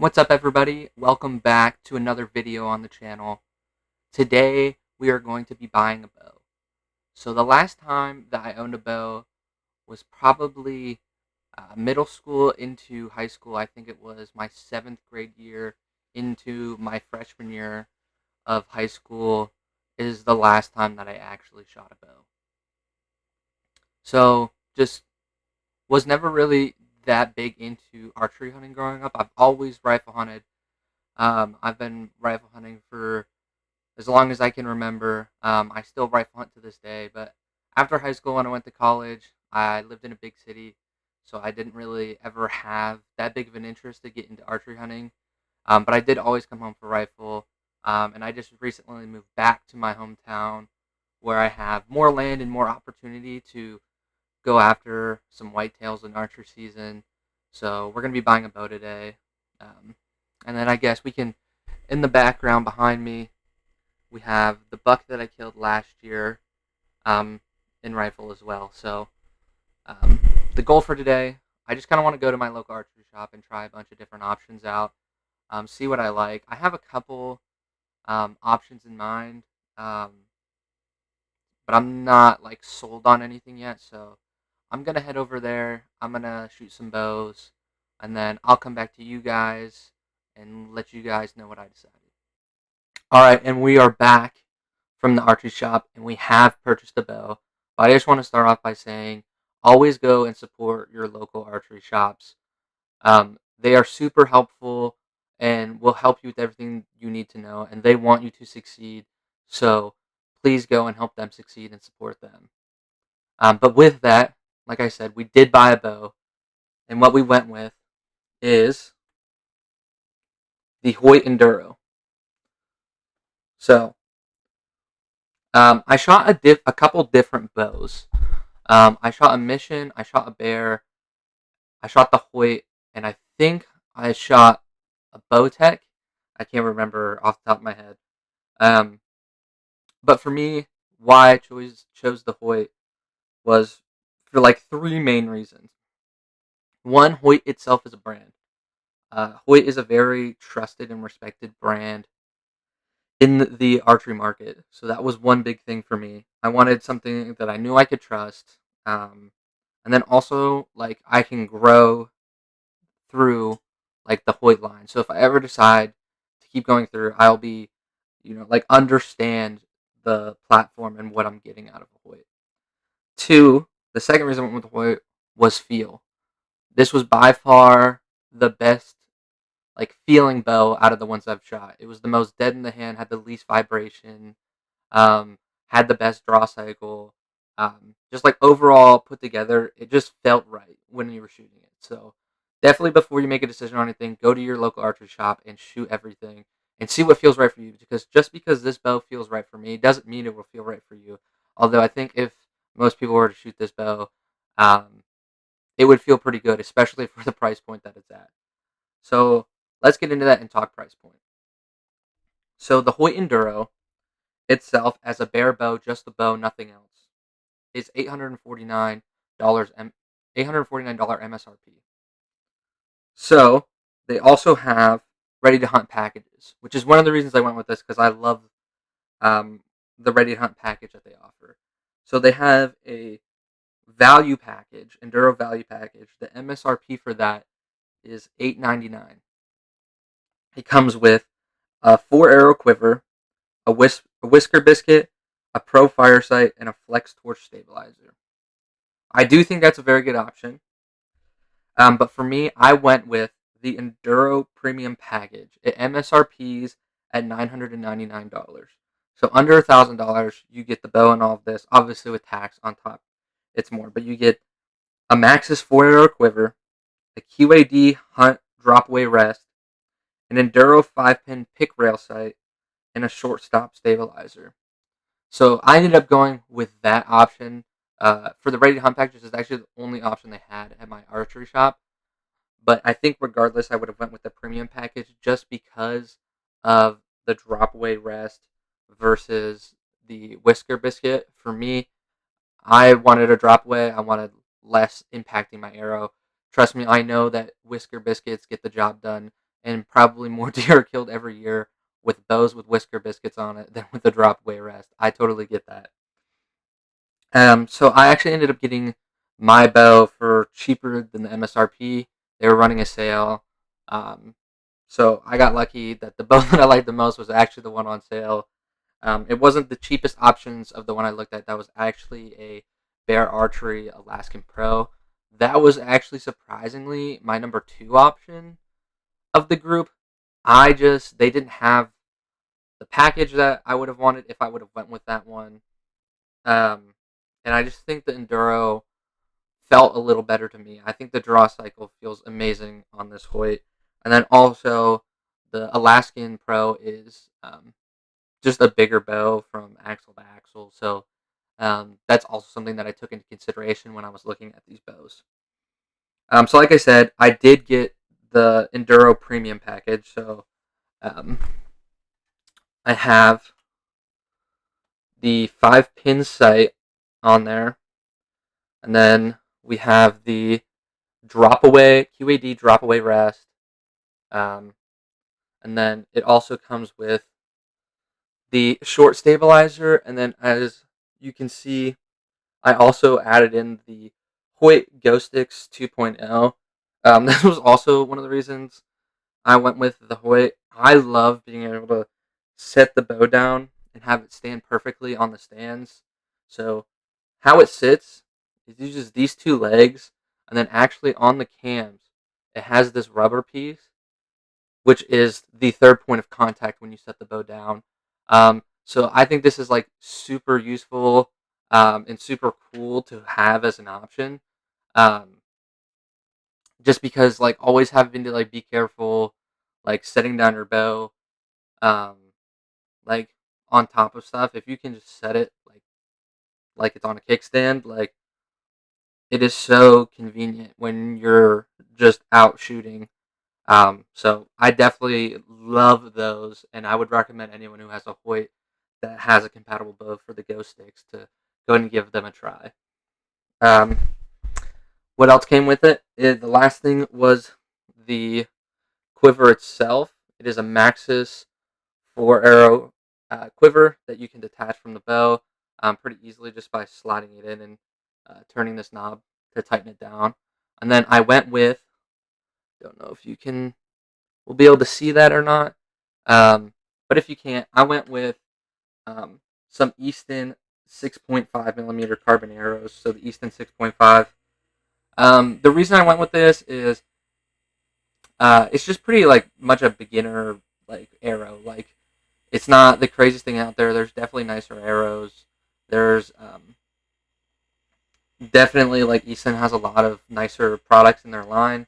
What's up, everybody? Welcome back to another video on the channel. Today we are going to be buying a bow. So the last time that I owned a bow was probably middle school into high school. I think it was my 7th grade year into my freshman year of high school is the last time that I actually shot a bow. So just was never really that big into archery hunting growing up. I've always rifle hunted. I've been rifle hunting for as long as I can remember. I still rifle hunt to this day, but after high school, when I went to college, I lived in a big city, so I didn't really ever have that big of an interest to get into archery hunting. But I did always come home for rifle, and I just recently moved back to my hometown where I have more land and more opportunity to go after some whitetails in archery season. So we're going to be buying a bow today. And then I guess we can, in the background behind me, we have the buck that I killed last year um, in rifle as well. So um, the goal for today, I just kind of want to go to my local archery shop and try a bunch of different options out, see what I like. I have a couple options in mind, um, but I'm not like sold on anything yet. So I'm gonna head over there. I'm gonna shoot some bows, and then I'll come back to you guys and let you guys know what I decided. All right, and we are back from the archery shop, and we have purchased a bow. But I just want to start off by saying, always go and support your local archery shops. They are super helpful and will help you with everything you need to know, and they want you to succeed. So please go and help them succeed and support them. But with that, like I said, we did buy a bow, and what we went with is the Hoyt Enduro. So I shot a couple different bows. I shot a Mission, I shot a Bear, I shot the Hoyt, and I think I shot a Bowtech. I can't remember off the top of my head. Um, but for me, why I chose the Hoyt was for like three main reasons. One, Hoyt itself is a brand. Hoyt is a very trusted and respected brand in the archery market. So that was one big thing for me. I wanted something that I knew I could trust. And then also, like, I can grow through, like, the Hoyt line. So if I ever decide to keep going through, I'll be, like, understand the platform and what I'm getting out of a Hoyt. Two, the second reason I went with the Hoyt was feel. This was by far the best like feeling bow out of the ones I've shot. It was the most dead in the hand, had the least vibration, um, had the best draw cycle. Just like overall put together, it just felt right when you were shooting it. So definitely before you make a decision on anything, go to your local archery shop and shoot everything and see what feels right for you. Because just because this bow feels right for me doesn't mean it will feel right for you. Although I think if most people were to shoot this bow, um, it would feel pretty good, especially for the price point that it's at. So let's get into that and talk price point. So the Hoyt Enduro itself, as a bare bow, just the bow, nothing else, is $849 $849 MSRP. So they also have ready to hunt packages, which is one of the reasons I went with this because I love um, the ready to hunt package that they offer. So they have a value package, Enduro value package. The MSRP for that is $899. It comes with a 4 arrow quiver, a whisker biscuit, a pro fire sight, and a flex torch stabilizer. I do think that's a very good option. But for me, I went with the Enduro Premium Package. It MSRPs at $999. So under $1,000, you get the bow and all of this. Obviously, with tax on top, it's more. But you get a Maxxis 4 arrow quiver, a QAD Hunt drop away rest, an Enduro 5-pin pick rail sight, and a short stop stabilizer. So I ended up going with that option. For the ready to hunt packages, it's actually the only option they had at my archery shop. But I think regardless, I would have went with the premium package just because of the drop away rest versus the whisker biscuit. For me, I wanted a drop away. I wanted less impacting my arrow. Trust me, I know that whisker biscuits get the job done and probably more deer are killed every year with bows with whisker biscuits on it than with the drop away rest. I totally get that. So I actually ended up getting my bow for cheaper than the MSRP. They were running a sale. Um, so I got lucky that the bow that I liked the most was actually the one on sale. It wasn't the cheapest options of the one I looked at. That was actually a Bear Archery Alaskan Pro. That was actually surprisingly my number 2 option of the group. They didn't have the package that I would have wanted if I would have went with that one. Um, and I just think the Enduro felt a little better to me. I think the draw cycle feels amazing on this Hoyt. And then also the Alaskan Pro is just a bigger bow from axle to axle. So that's also something that I took into consideration when I was looking at these bows. So like I said, I did get the Enduro Premium package. So um, I have the 5-pin sight on there, and then we have the drop away QAD drop away rest, um, and then it also comes with the short stabilizer, and then as you can see, I also added in the Hoyt Ghost Sticks 2.0. This was also one of the reasons I went with the Hoyt. I love being able to set the bow down and have it stand perfectly on the stands. So how it sits, it uses these 2 legs, and then actually on the cams, it has this rubber piece, which is the third point of contact when you set the bow down. So I think this is like super useful and super cool to have as an option. Um, just because like always having to like be careful, like setting down your bow, um, like on top of stuff. If you can just set it like it's on a kickstand, like it is so convenient when you're just out shooting. So I definitely love those, and I would recommend anyone who has a Hoyt that has a compatible bow for the Ghost Sticks to go ahead and give them a try. Um, what else came with it? The last thing was the quiver itself. It is a Maxis 4-arrow quiver that you can detach from the bow pretty easily just by sliding it in and turning this knob to tighten it down. And then I went with, don't know if you can will be able to see that or not. But if you can't, I went with some Easton 6.5 millimeter carbon arrows. So the Easton 6.5. The reason I went with this is it's just pretty like much a beginner like arrow. Like it's not the craziest thing out there. There's definitely nicer arrows. There's definitely like Easton has a lot of nicer products in their line.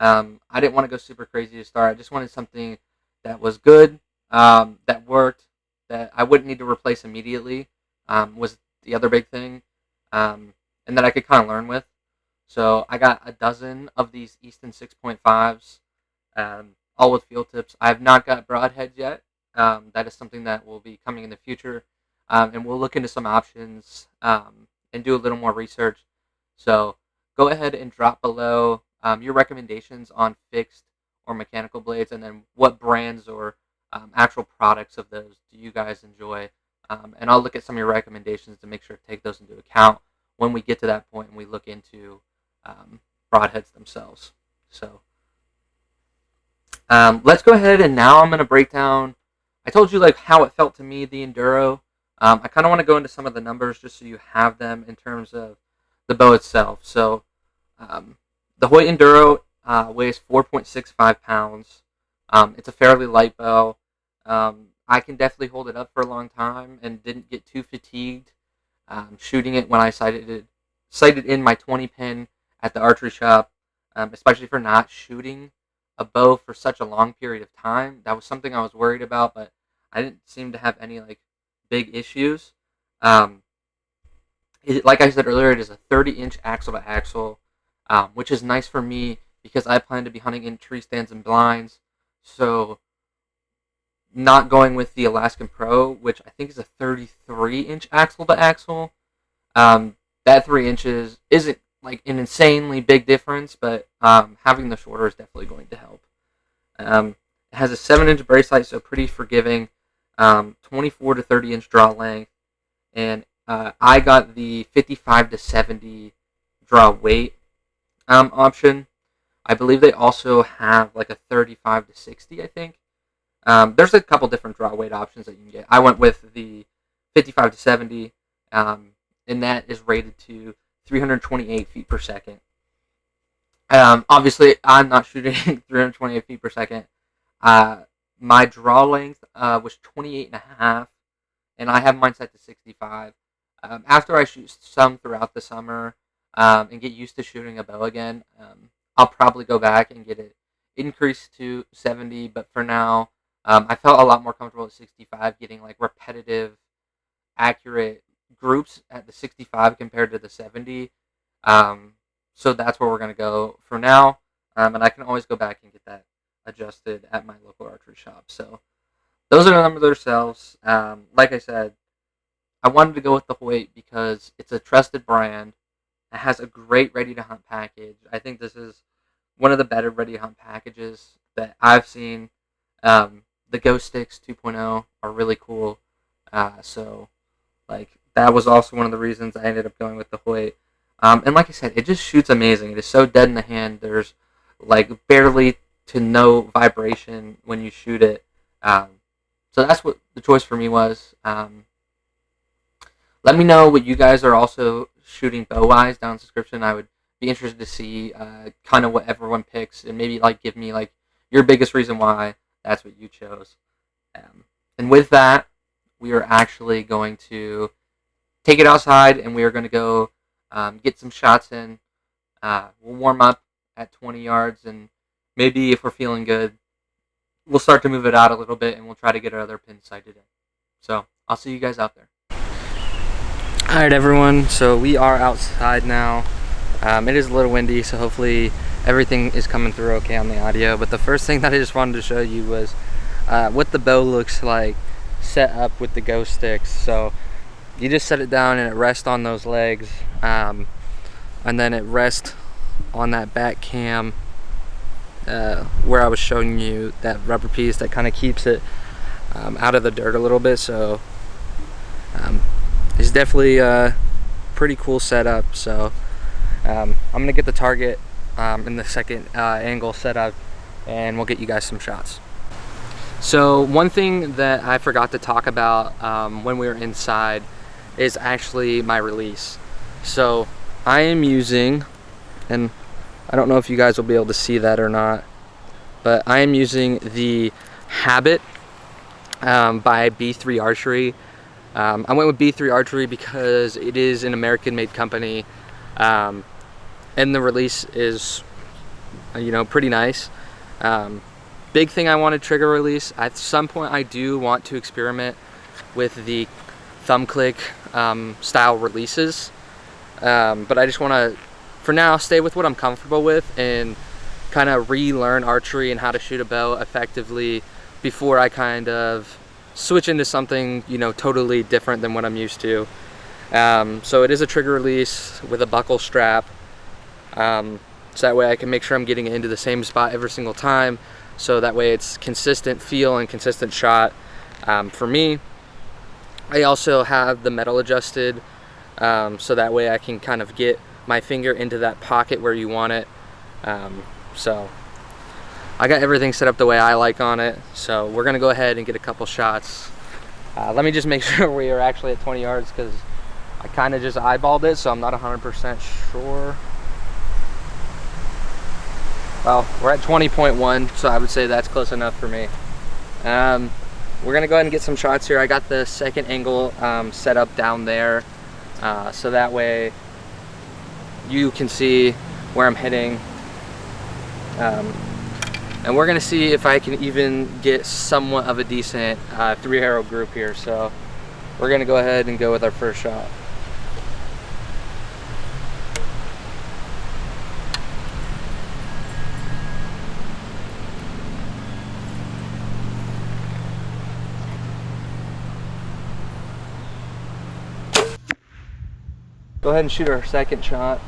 I didn't want to go super crazy to start. I just wanted something that was good, that worked, that I wouldn't need to replace immediately. Was the other big thing, and that I could kind of learn with. So I got a dozen of these Easton 6.5s, all with field tips. I have not got broadheads yet. That is something that will be coming in the future, and we'll look into some options and do a little more research. So go ahead and drop below your recommendations on fixed or mechanical blades, and then what brands or actual products of those do you guys enjoy. And I'll look at some of your recommendations to make sure to take those into account when we get to that point and we look into broadheads themselves. So let's go ahead and now I'm going to break down. I told you like how it felt to me, the Enduro. I kind of want to go into some of the numbers just so you have them in terms of the bow itself. So the Hoyt Enduro weighs 4.65 pounds. It's a fairly light bow. I can definitely hold it up for a long time and didn't get too fatigued shooting it when I sighted in my 20 pin at the archery shop, especially for not shooting a bow for such a long period of time. That was something I was worried about, but I didn't seem to have any like big issues. Um, like I said earlier, it is a 30-inch axle to axle, which is nice for me because I plan to be hunting in tree stands and blinds. So not going with the Alaskan Pro, which I think is a 33-inch axle to axle. That 3 inches isn't like an insanely big difference, but having the shorter is definitely going to help. It has a 7-inch brace height, so pretty forgiving. 24 to 30-inch draw length, and I got the 55 to 70 draw weight option. I believe they also have like a 35 to 60, I think. There's a couple different draw weight options that you can get. I went with the 55 to 70, and that is rated to 328 feet per second. Obviously, I'm not shooting 328 feet per second. My draw length was 28 and a half, and I have mine set to 65. After I shoot some throughout the summer and get used to shooting a bow again, I'll probably go back and get it increased to 70. But for now, I felt a lot more comfortable at 65, getting like repetitive, accurate groups at the 65 compared to the 70. So that's where we're going to go for now. And I can always go back and get that adjusted at my local archery shop. So those are the numbers themselves. Like I said, I wanted to go with the Hoyt because it's a trusted brand. It has a great ready to hunt package. I think this is one of the better ready to hunt packages that I've seen. The Ghost Sticks 2.0 are really cool. So like that was also one of the reasons I ended up going with the Hoyt. And like I said, it just shoots amazing. It is so dead in the hand. There's like barely to no vibration when you shoot it. So that's what the choice for me was. Let me know what you guys are also shooting bow-wise down in the description. I would be interested to see kind of what everyone picks, and maybe like give me like your biggest reason why that's what you chose. And with that, we are actually going to take it outside, and we are going to go get some shots in. We'll warm up at 20 yards, and maybe if we're feeling good, we'll start to move it out a little bit, and we'll try to get our other pins sighted in. So I'll see you guys out there. Alright everyone, so we are outside now. It is a little windy, so hopefully everything is coming through okay on the audio. But the first thing that I just wanted to show you was what the bow looks like set up with the Ghost Sticks. So you just set it down and it rests on those legs, and then it rests on that back cam where I was showing you that rubber piece that kind of keeps it out of the dirt a little bit. So it's definitely a pretty cool setup. So I'm gonna get the target in the second angle set up, and we'll get you guys some shots. So one thing that I forgot to talk about when we were inside is actually my release. So I am using, and I don't know if you guys will be able to see that or not, but I am using the Habit by B3 Archery. I went with B3 Archery because it is an American-made company, and the release is, you know, pretty nice. Big thing I want to trigger release. At some point, I do want to experiment with the thumb click style releases, but I just want to, for now, stay with what I'm comfortable with and kind of relearn archery and how to shoot a bow effectively before I kind of switch into something, you know, totally different than what I'm used to. So it is a trigger release with a buckle strap, so that way I can make sure I'm getting it into the same spot every single time, so that way it's consistent feel and consistent shot. For me, I also have the metal adjusted, so that way I can kind of get my finger into that pocket where you want it. So I got everything set up the way I like on it, so we're gonna go ahead and get a couple shots. Let me just make sure we are actually at 20 yards because I kind of just eyeballed it, so I'm not 100% sure. Well, we're at 20.1, so I would say that's close enough for me. We're gonna go ahead and get some shots here. I got the second angle set up down there, so that way you can see where I'm hitting. And we're gonna see if I can even get somewhat of a decent 3-arrow group here. So we're gonna go ahead and go with our first shot. Go ahead and shoot our second shot.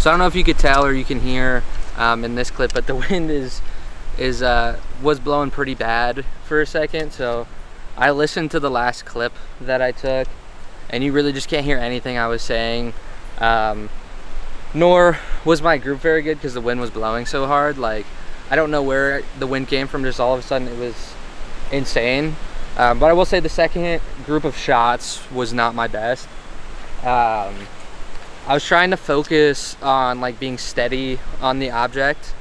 So I don't know if you could tell or you can hear in this clip, but the wind was blowing pretty bad for a second. So I listened to the last clip that I took, and you really just can't hear anything I was saying. Nor was my group very good because the wind was blowing so hard. Like, I don't know where the wind came from, just all of a sudden it was insane. But I will say the second group of shots was not my best. I was trying to focus on like being steady on the object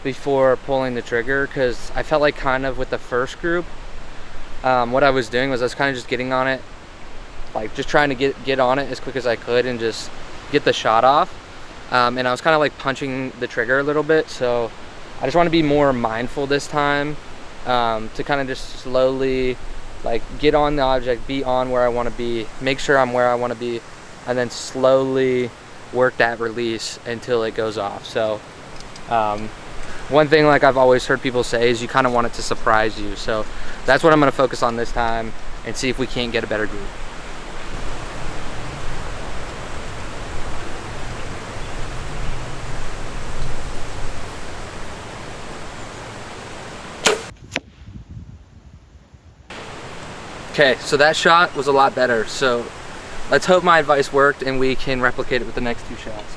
before pulling the trigger, because I felt like kind of with the first group, what I was doing was I was kind of just getting on it, like just trying to get on it as quick as I could and just get the shot off. And I was kind of like punching the trigger a little bit. So I just want to be more mindful this time, to kind of just slowly like get on the object, be on where I want to be, make sure I'm where I want to be, and then slowly work that release until it goes off. So one thing like I've always heard people say is you kind of want it to surprise you. So that's what I'm going to focus on this time and see if we can't get a better group. Okay, so that shot was a lot better. So let's hope my advice worked and we can replicate it with the next two shots.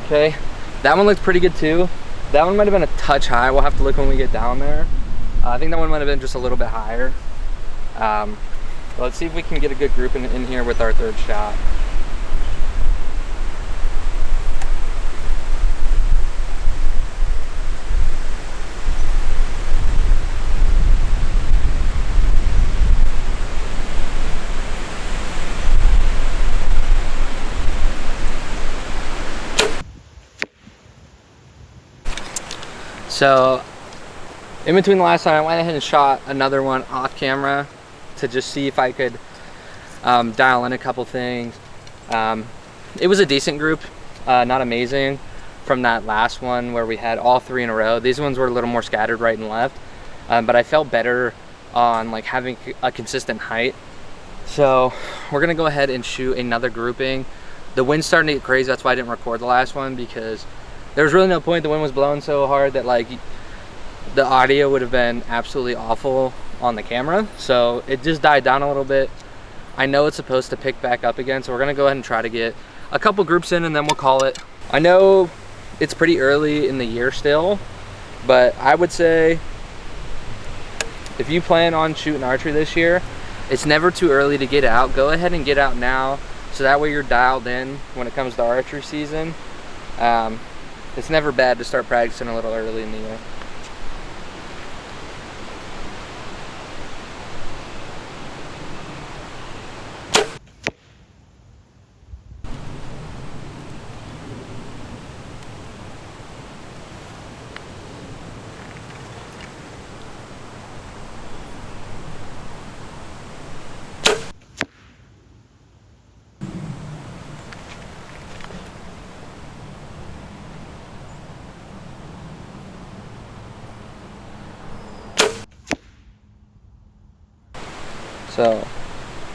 Okay, that one looked pretty good too. That one might have been a touch high. We'll have to look when we get down there. I think that one might have been just a little bit higher. Let's see if we can get a good group in here with our third shot. So in between the last time, I went ahead and shot another one off camera to just see if I could dial in a couple things. It was a decent group, not amazing from that last one where we had all three in a row. These ones were a little more scattered right and left, but I felt better on like having a consistent height. So we're gonna go ahead and shoot another grouping. The wind's starting to get crazy, that's why I didn't record the last one, because there was really no point. The wind was blowing so hard that like the audio would have been absolutely awful on the camera. So it just died down a little bit. I know it's supposed to pick back up again, so we're gonna go ahead and try to get a couple groups in and then we'll call it. I know it's pretty early in the year still, but I would say if you plan on shooting archery this year, it's never too early to get out. Go ahead and get out now, so that way you're dialed in when it comes to archery season. It's never bad to start practicing a little early in the year.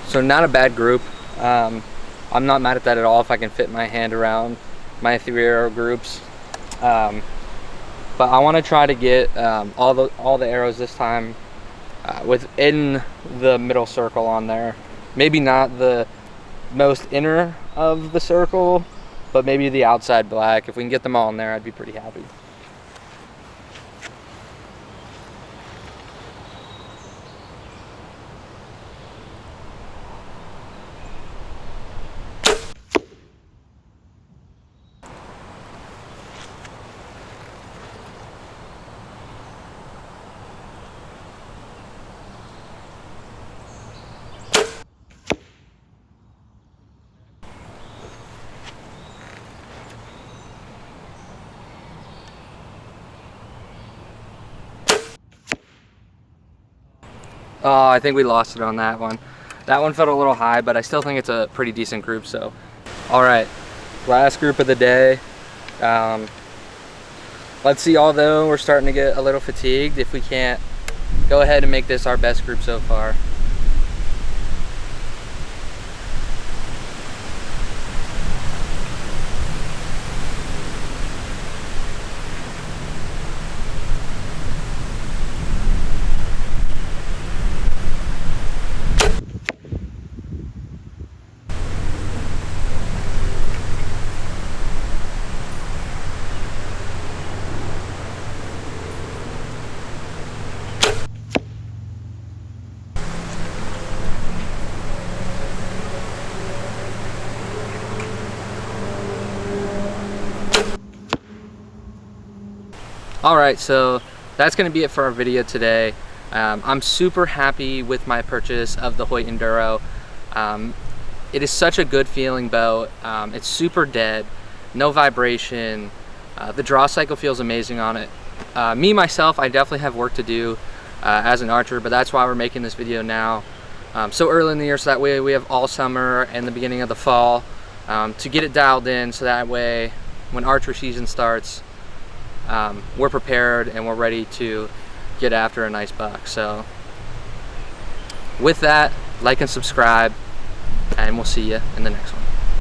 So not a bad group. I'm not mad at that at all if I can fit my hand around my 3 arrow groups. But I want to try to get all the arrows this time within the middle circle on there. Maybe not the most inner of the circle, but maybe the outside black. If we can get them all in there, I'd be pretty happy. Oh, I think we lost it on that one. That one felt a little high, but I still think it's a pretty decent group. So, all right, last group of the day. Let's see, although we're starting to get a little fatigued, if we can't go ahead and make this our best group so far. Alright, so that's going to be it for our video today. I'm super happy with my purchase of the Hoyt Enduro. It is such a good feeling bow. It's super dead, no vibration. The draw cycle feels amazing on it. Me, myself, I definitely have work to do as an archer, but that's why we're making this video now. So early in the year, so that way we have all summer and the beginning of the fall to get it dialed in, so that way when archery season starts, we're prepared and we're ready to get after a nice buck. So with that, like and subscribe, and we'll see you in the next one.